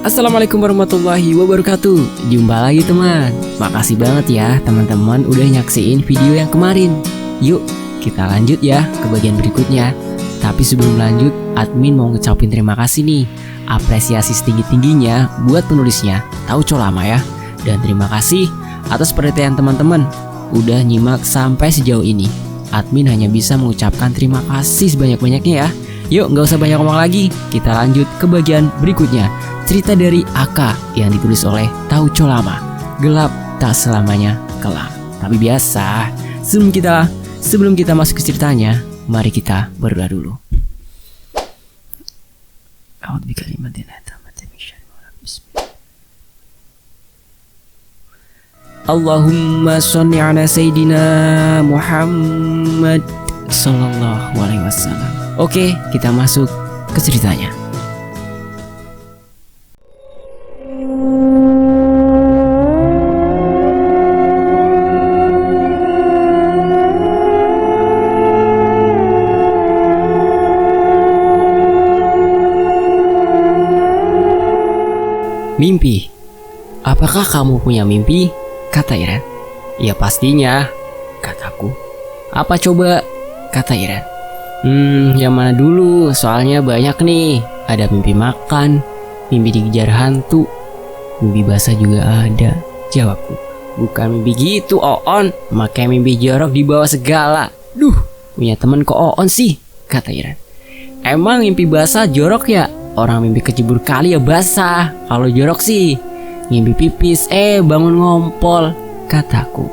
Assalamualaikum warahmatullahi wabarakatuh. Jumpa lagi teman. Makasih banget ya teman-teman udah nyaksiin video yang kemarin. Yuk kita lanjut ya ke bagian berikutnya. Tapi sebelum lanjut, admin mau ngucapin terima kasih nih, apresiasi setinggi-tingginya buat penulisnya Tahu Colama ya. Dan terima kasih atas perhatian teman-teman udah nyimak sampai sejauh ini. Admin hanya bisa mengucapkan terima kasih sebanyak-banyaknya ya. Yuk gak usah banyak ngomong lagi, kita lanjut ke bagian berikutnya. Cerita dari Aka yang ditulis oleh Tahu Colama. Gelap tak selamanya kelam. Tapi biasa, sebelum kita masuk ke ceritanya, mari kita berdoa dulu. Allahumma sholli ala Sayyidina Muhammad sallallahu alaihi wasallam. Oke, kita masuk ke ceritanya. Mimpi. Apakah kamu punya mimpi? Kata Iren. Ya pastinya, kataku. Apa coba? Kata Iren. Yang mana dulu? Soalnya banyak nih. Ada mimpi makan, mimpi dikejar hantu, mimpi basah juga ada. Jawabku. Bukan mimpi gitu, Oon. Makanya mimpi jorok dibawa segala. Duh, punya temen kok Oon sih? Kata Iren. Emang mimpi basah jorok ya? Orang mimpi kecebur kali ya basah. Kalau jorok sih mimpi pipis, bangun ngompol. Kataku.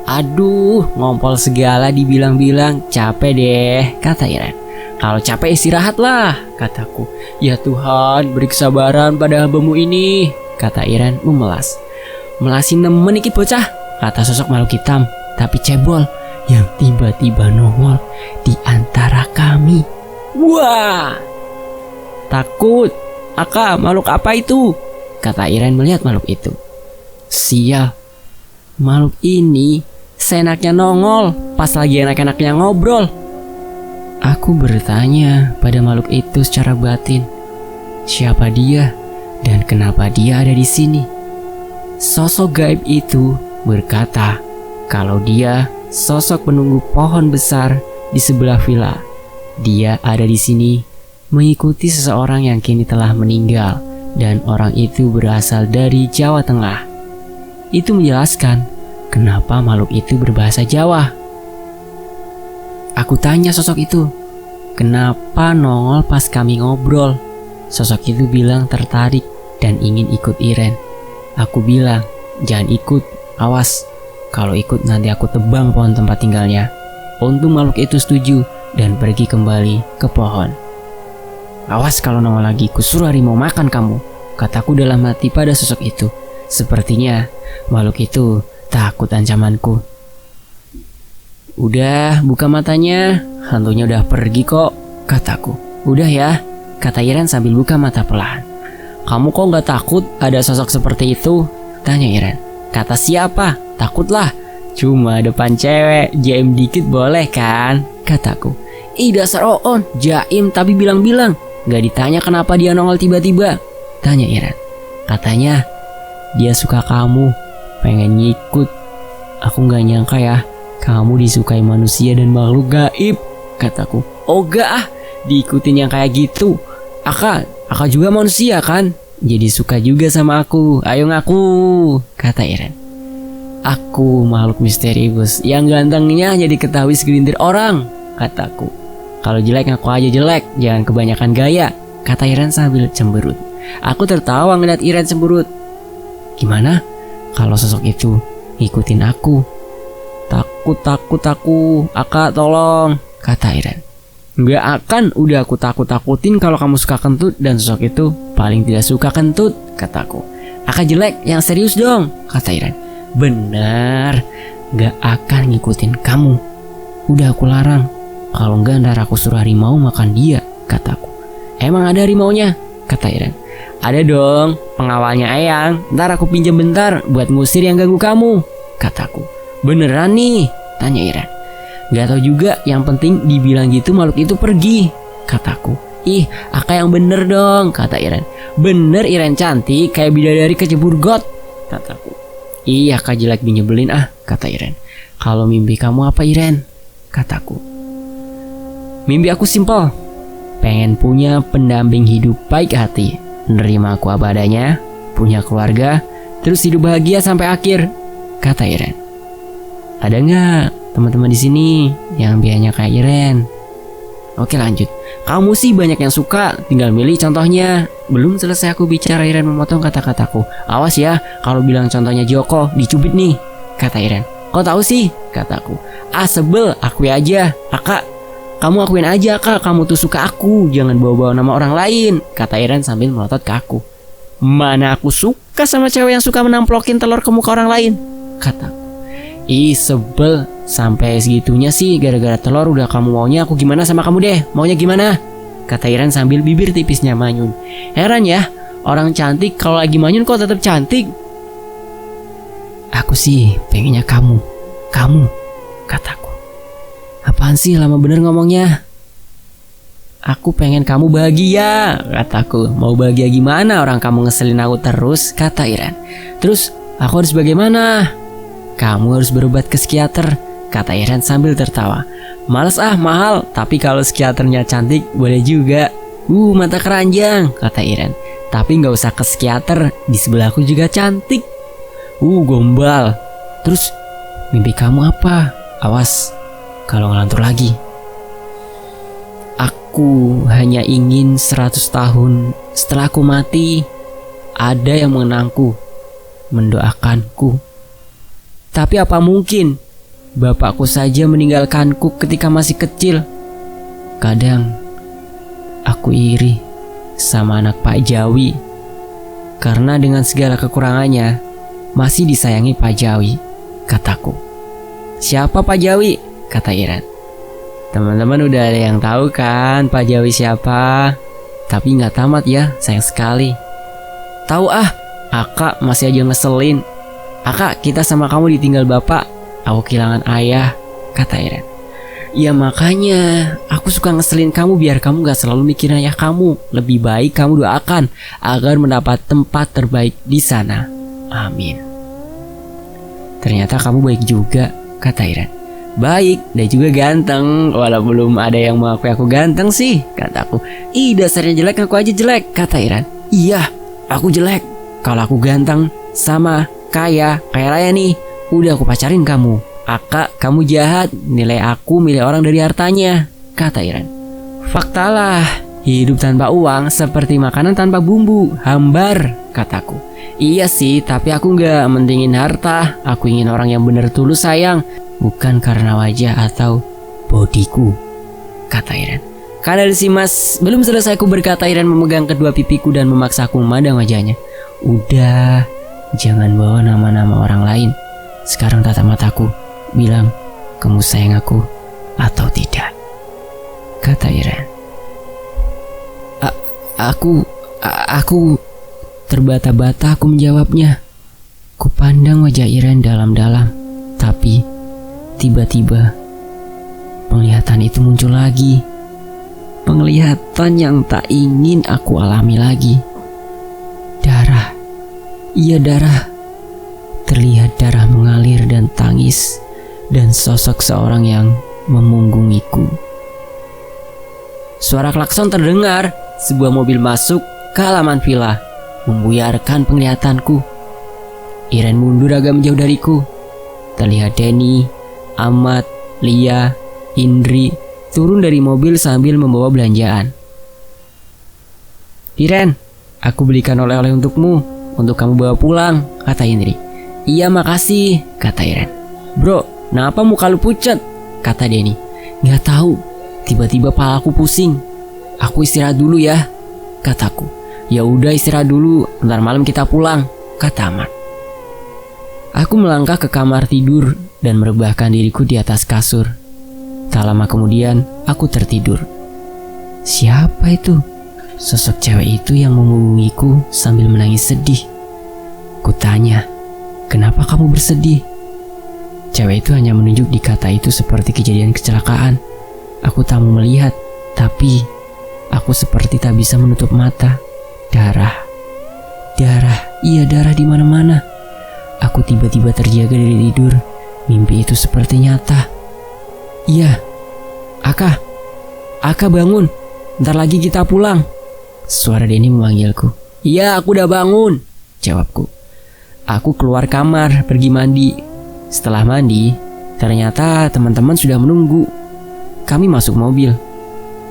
Aduh, ngompol segala dibilang-bilang, capek deh. Kata Iren. Kalau capek istirahat lah. Kataku. Ya Tuhan, beri kesabaran pada hambamu ini. Kata Iren memelas. Melasin nemen iki bocah. Kata sosok makhluk hitam tapi cebol yang tiba-tiba nongol di antara kami. Wah, takut. Aka, makhluk apa itu? Kata Iren melihat makhluk itu. Sial, makhluk ini seenaknya nongol pas lagi enak-enaknya ngobrol. Aku bertanya pada makhluk itu secara batin, siapa dia dan kenapa dia ada di sini? Sosok gaib itu berkata kalau dia sosok penunggu pohon besar di sebelah villa. Dia ada di sini mengikuti seseorang yang kini telah meninggal, dan orang itu berasal dari Jawa Tengah. Itu menjelaskan kenapa makhluk itu berbahasa Jawa. Aku tanya sosok itu, kenapa nongol pas kami ngobrol? Sosok itu bilang tertarik dan ingin ikut Iren. Aku bilang, jangan ikut, awas. Kalau ikut nanti aku tebang pohon tempat tinggalnya. Untung makhluk itu setuju dan pergi kembali ke pohon. Awas kalau nongol lagi, kusuruh harimau makan kamu, kataku dalam hati pada sosok itu. Sepertinya makhluk itu takut ancamanku. Udah, buka matanya, hantunya udah pergi kok, kataku. Udah ya, kata Iren sambil buka mata perlahan. Kamu kok gak takut ada sosok seperti itu? Tanya Iren. Kata siapa? Takutlah, cuma depan cewek, jaim dikit boleh kan? Kataku. Ih dasar Oon, jaim tapi bilang-bilang. Gak ditanya kenapa dia nongol tiba-tiba? Tanya Iren. Katanya dia suka kamu, pengen ngikut. Aku gak nyangka ya, kamu disukai manusia dan makhluk gaib, kataku. Oh gak ah, diikutin yang kayak gitu. Aka juga manusia kan? Jadi suka juga sama aku. Ayo ngaku, kata Iren. Aku makhluk misterius yang gantengnya jadi ketahui segelintir orang, kataku. Kalau jelek ngaku aja jelek, jangan kebanyakan gaya, kata Iren sambil cemberut. Aku tertawa ngeliat Iren cemberut. Gimana kalau sosok itu ngikutin aku? Takut, Aka tolong, kata Iren. Nggak akan, udah aku takut-takutin kalau kamu suka kentut dan sosok itu paling tidak suka kentut, kataku. Aka jelek, yang serius dong, kata Iren. Benar, nggak akan ngikutin kamu. Udah aku larang. Kalau enggak ntar aku suruh harimau makan dia, kataku. Emang ada harimaunya? Kata Iren. Ada dong, pengawalnya Eyang. Ntar aku pinjam bentar buat ngusir yang ganggu kamu, kataku. Beneran nih? Tanya Iren. Gak tahu juga, yang penting dibilang gitu makhluk itu pergi, kataku. Ih, Aka yang bener dong, kata Iren. Bener Iren cantik, kayak bidadari kecebur got, kataku. Iya, Aka jelek nyebelin kata Iren. Kalau mimpi kamu apa Iren? Kataku. Mimpi aku simpel. Pengen punya pendamping hidup baik hati, nerima aku apa adanya, punya keluarga, terus hidup bahagia sampai akhir, kata Iren. Ada nggak teman-teman di sini yang biayanya kayak Iren? Oke lanjut. Kamu sih banyak yang suka, tinggal milih contohnya. Belum selesai aku bicara, Iren memotong kata-kataku. Awas ya, kalau bilang contohnya Joko, dicubit nih, kata Iren. Kok tahu sih, kataku. Sebel, akui aja. Aka, kamu akuin aja Kak, kamu tuh suka aku, jangan bawa-bawa nama orang lain, kata Iren sambil melotot ke aku. Mana aku suka sama cewek yang suka menamplokin telur ke muka orang lain, kataku. Ih sebel, sampai segitunya sih, gara-gara telur udah kamu maunya aku gimana sama kamu deh, maunya gimana? Kata Iren sambil bibir tipisnya manyun. Heran ya, orang cantik kalau lagi manyun kok tetap cantik. Aku sih pengennya kamu, kataku. Apaan sih lama bener ngomongnya? Aku pengen kamu bahagia, kataku. Mau bahagia gimana orang kamu ngeselin aku terus, kata Iren. Terus aku harus bagaimana? Kamu harus berobat ke psikiater, kata Iren sambil tertawa. Males mahal, tapi kalau psikiaternya cantik boleh juga. Mata keranjang, kata Iren. Tapi gak usah ke psikiater, di sebelahku juga cantik. Gombal. Terus mimpi kamu apa? Awas kalau ngelantur lagi. Aku hanya ingin 100 tahun setelah aku mati, ada yang mengenangku, mendoakanku. Tapi apa mungkin bapakku saja meninggalkanku ketika masih kecil. Kadang aku iri sama anak Pak Jawi, karena dengan segala kekurangannya masih disayangi Pak Jawi, kataku. Siapa Pak Jawi? Kata Iren. Teman-teman udah ada yang tahu kan Pak Jawi siapa? Tapi gak tamat ya, sayang sekali. Tahu Aka masih aja ngeselin. Aka, kita sama kamu ditinggal bapak, aku kehilangan ayah, kata Iren. Ya makanya aku suka ngeselin kamu biar kamu gak selalu mikirin ayah kamu. Lebih baik kamu doakan agar mendapat tempat terbaik di sana. Amin. Ternyata kamu baik juga, kata Iren. Baik dan juga ganteng, walau belum ada yang mengakui aku ganteng sih, kataku. Ih dasarnya jelek, aku aja jelek, kata Iren. Iya, aku jelek. Kalau aku ganteng sama kayak Raya nih, udah aku pacarin kamu. Aka, kamu jahat, nilai aku milih orang dari hartanya, kata Iren. Faktalah, hidup tanpa uang seperti makanan tanpa bumbu, hambar, kataku. Iya sih, tapi aku gak mentingin harta. Aku ingin orang yang bener tulus sayang, bukan karena wajah atau bodiku, kata Iren. Kadal si mas, belum selesai aku berkata, Iren memegang kedua pipiku dan memaksa aku memandang wajahnya. Udah, jangan bawa nama-nama orang lain. Sekarang tatap mataku, bilang kamu sayang aku atau tidak, kata Iren. Aku terbata-bata aku menjawabnya. Kupandang wajah Iren dalam-dalam, tapi tiba-tiba penglihatan itu muncul lagi. Penglihatan yang tak ingin aku alami lagi. Darah, iya darah. Terlihat darah mengalir dan tangis, dan sosok seorang yang memunggungiku. Suara klakson terdengar. Sebuah mobil masuk ke halaman villa, membuyarkan penglihatanku. Iren mundur agak menjauh dariku. Terlihat Denny, Ahmad, Lia, Indri turun dari mobil sambil membawa belanjaan. Iren, aku belikan oleh-oleh untukmu, untuk kamu bawa pulang, kata Indri. Iya makasih, kata Iren. Bro, kenapa muka lu pucat? Kata Denny. Gak tahu, tiba-tiba palaku pusing. Aku istirahat dulu ya, kataku. Ya udah istirahat dulu, ntar malam kita pulang, kata Ahmad. Aku melangkah ke kamar tidur dan merebahkan diriku di atas kasur. Tak lama kemudian, aku tertidur. Siapa itu? Sosok cewek itu yang memunggungiku sambil menangis sedih. Kutanya, kenapa kamu bersedih? Cewek itu hanya menunjuk di kata itu seperti kejadian kecelakaan. Aku tak mau melihat, tapi Aku seperti tak bisa menutup mata. Darah, iya darah di mana-mana. Aku tiba-tiba terjaga dari tidur. Mimpi itu seperti nyata. Iya, Aka bangun. Ntar lagi kita pulang. Suara Denny memanggilku. Iya, aku udah bangun, jawabku. Aku keluar kamar, pergi mandi. Setelah mandi, ternyata teman-teman sudah menunggu. Kami masuk mobil.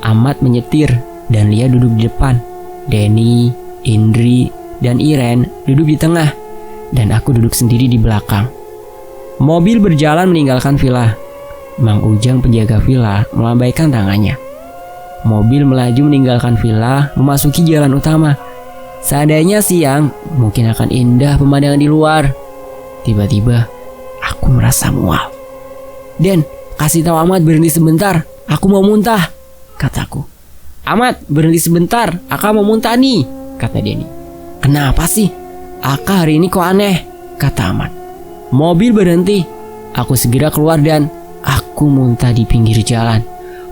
Ahmad menyetir dan Lia duduk di depan. Denny, Indri, dan Iren duduk di tengah. Dan aku duduk sendiri di belakang. Mobil berjalan meninggalkan villa. Mang Ujang penjaga villa melambaikan tangannya. Mobil melaju meninggalkan villa, memasuki jalan utama. Seandainya siang, mungkin akan indah pemandangan di luar. Tiba-tiba, aku merasa mual. Den, kasih tahu Ahmad berhenti sebentar. Aku mau muntah, kataku. Ahmad, berhenti sebentar. Aka mau muntah nih, kata Denny. Kenapa sih? Aka hari ini kok aneh, kata Ahmad. Mobil berhenti. Aku segera keluar dan aku muntah di pinggir jalan.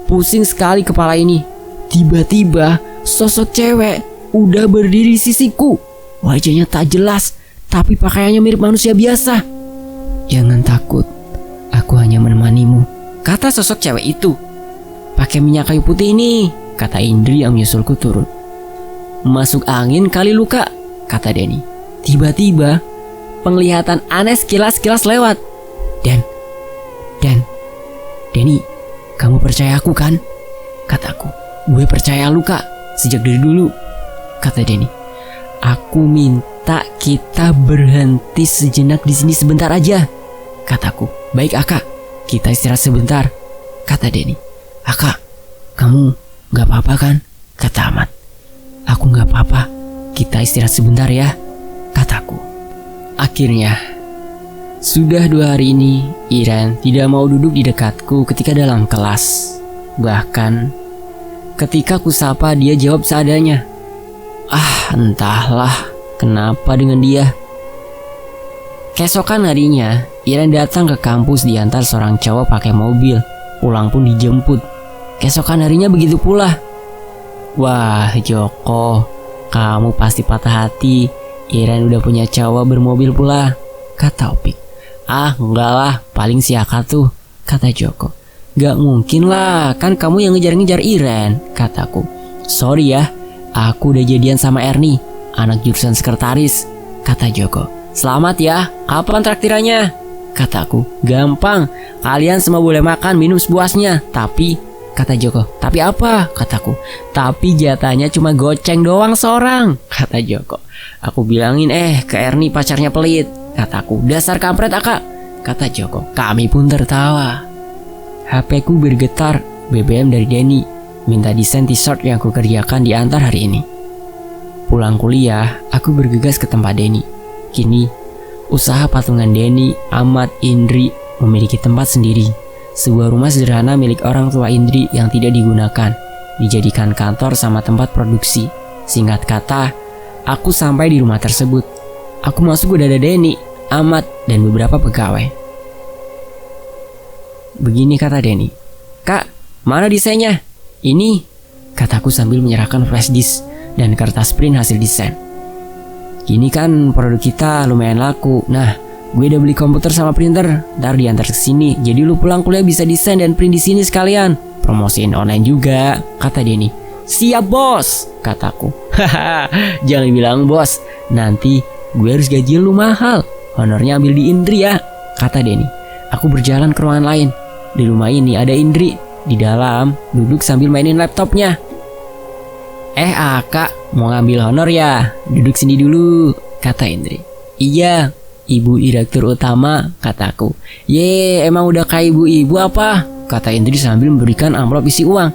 Pusing sekali kepala ini. Tiba-tiba sosok cewek udah berdiri di sisiku. Wajahnya tak jelas, tapi pakaiannya mirip manusia biasa. Jangan takut, aku hanya menemanimu, kata sosok cewek itu. Pakai minyak kayu putih ini, kata Indri yang menyusulku turun. Masuk angin kali luka, kata Denny. Tiba-tiba penglihatan aneh sekilas-kilas lewat. Denny, kamu percaya aku kan? Kataku. Gue percaya lu, Kak, sejak dari dulu, kata Denny. Aku minta kita berhenti sejenak di sini sebentar aja, kataku. Baik, Aka, kita istirahat sebentar, kata Denny. Aka, kamu gak apa-apa kan? Kata Ahmad. Aku gak apa-apa, kita istirahat sebentar ya, kataku. Akhirnya, sudah 2 hari ini, Iren tidak mau duduk di dekatku ketika dalam kelas. Bahkan, ketika kusapa dia jawab seadanya. Entahlah kenapa dengan dia. Keesokan harinya, Iren datang ke kampus diantar seorang cowok pakai mobil. Pulang pun dijemput. Keesokan harinya begitu pula. Wah, Joko, kamu pasti patah hati. Iren udah punya cowok bermobil pula, kata Opik. Enggak lah, paling si Aka tuh, kata Joko. Gak mungkin lah, kan kamu yang ngejar-ngejar Iren, kataku. Sorry ya, aku udah jadian sama Ernie, anak jurusan sekretaris, kata Joko. Selamat ya, kapan traktirannya? Kataku. Gampang, kalian semua boleh makan minum sepuasnya. Tapi, kata Joko. Tapi apa? Kataku. Tapi jatahnya cuma goceng doang seorang, kata Joko. Aku bilangin ke Ernie pacarnya pelit, kataku. Dasar kampret Aka, kata Joko. Kami pun tertawa. HP ku bergetar, BBM dari Denny. Minta desain t-shirt yang ku kerjakan diantar hari ini. Pulang kuliah, aku bergegas ke tempat Denny. Kini, usaha patungan Denny, Ahmad, Indri memiliki tempat sendiri. Sebuah rumah sederhana milik orang tua Indri yang tidak digunakan, dijadikan kantor sama tempat produksi. Singkat kata, aku sampai di rumah tersebut. Aku masuk udah ada Denny, Ahmad, dan beberapa pegawai. Begini kata Denny. Kak, mana desainnya? Ini, kataku sambil menyerahkan flash disk dan kertas print hasil desain. Gini kan produk kita lumayan laku. Nah, gue udah beli komputer sama printer, ntar diantar ke sini. Jadi lu pulang kuliah bisa desain dan print di sini sekalian. Promosiin online juga, kata Denny. Siap bos, kataku. Jangan bilang bos, nanti gue harus gaji lu mahal. Honornya ambil di Indri ya, kata Denny. Aku berjalan ke ruangan lain. Di rumah ini ada Indri di dalam, duduk sambil mainin laptopnya. Kak, mau ngambil honor ya? Duduk sini dulu, kata Indri. Iya, ibu direktur utama, kataku. Emang udah kayak ibu-ibu apa? Kata Indri sambil memberikan amplop isi uang.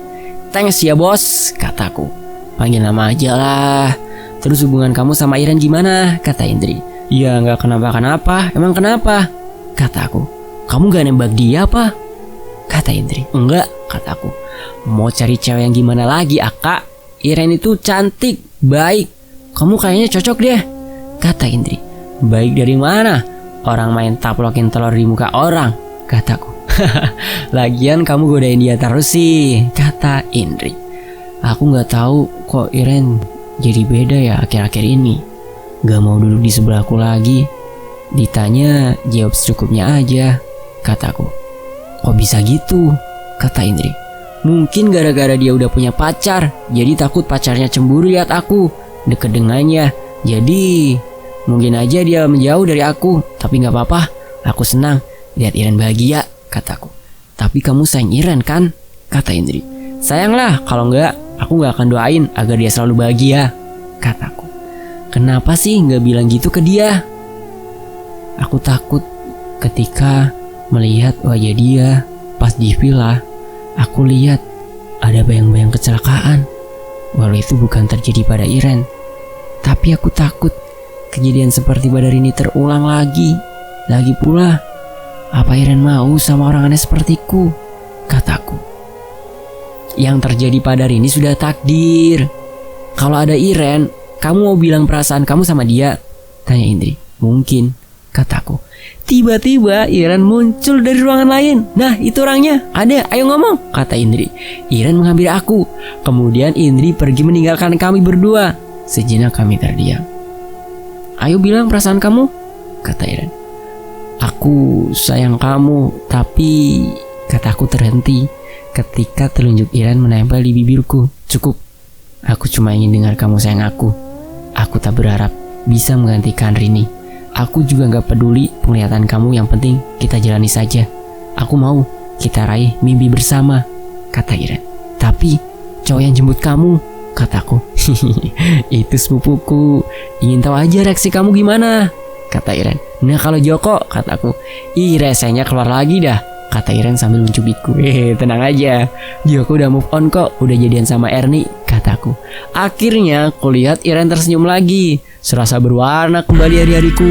Thanks ya bos, kataku. Panggil nama aja lah. Terus hubungan kamu sama Iren gimana? Kata Indri. Ya gak kenapa-kenapa. Emang kenapa? Kataku. Kamu gak nembak dia apa? Kata Indri. Enggak, kataku. Mau cari cewek yang gimana lagi, Aka? Iren itu cantik, baik. Kamu kayaknya cocok deh, kata Indri. Baik dari mana? Orang main taplokin telur di muka orang, kataku. Lagian kamu godain dia terus sih, kata Indri. Aku gak tahu kok Iren jadi beda ya akhir-akhir ini. Gak mau duduk di sebelahku lagi. Ditanya jawab secukupnya aja, kataku. Kok bisa gitu? Kata Indri. Mungkin gara-gara dia udah punya pacar, jadi takut pacarnya cemburu lihat aku deket dengannya. Jadi mungkin aja dia menjauh dari aku. Tapi gak apa-apa, aku senang lihat Iren bahagia, kataku. Tapi kamu sayang Iren kan? Kata Indri. Sayanglah, kalau enggak aku gak akan doain agar dia selalu bahagia, kataku. Kenapa sih gak bilang gitu ke dia? Aku takut ketika melihat wajah dia pas di villa. Aku lihat ada bayang-bayang kecelakaan. Walau itu bukan terjadi pada Iren, tapi aku takut kejadian seperti Badar ini terulang lagi. Lagi pula, apa Iren mau sama orang aneh sepertiku? Kataku. Yang terjadi pada ini sudah takdir. Kalau ada Iren, kamu mau bilang perasaan kamu sama dia? Tanya Indri. Mungkin, kataku. Tiba-tiba Iren muncul dari ruangan lain. Nah, itu orangnya. Ada, ayo ngomong, kata Indri. Iren menghampiri aku. Kemudian Indri pergi meninggalkan kami berdua. Sejenak kami terdiam. Ayo bilang perasaan kamu, kata Iren. Aku sayang kamu, tapi kataku terhenti ketika telunjuk Iren menempel di bibirku. Cukup. Aku cuma ingin dengar kamu sayang aku. Aku tak berharap bisa menggantikan Rini. Aku juga gak peduli penglihatan kamu, yang penting kita jalani saja. Aku mau kita raih mimpi bersama, kata Iren. Tapi cowok yang jemput kamu, kataku. Itu sepupuku. Ingin tahu aja reaksi kamu gimana, kata Iren. Nah kalau Joko, kataku. Ih, resenya keluar lagi dah, kata Iren sambil mencubitku. Tenang aja, Joko udah move on kok, udah jadian sama Erni, kataku. Akhirnya kulihat Iren tersenyum lagi. Serasa berwarna kembali hari-hariku.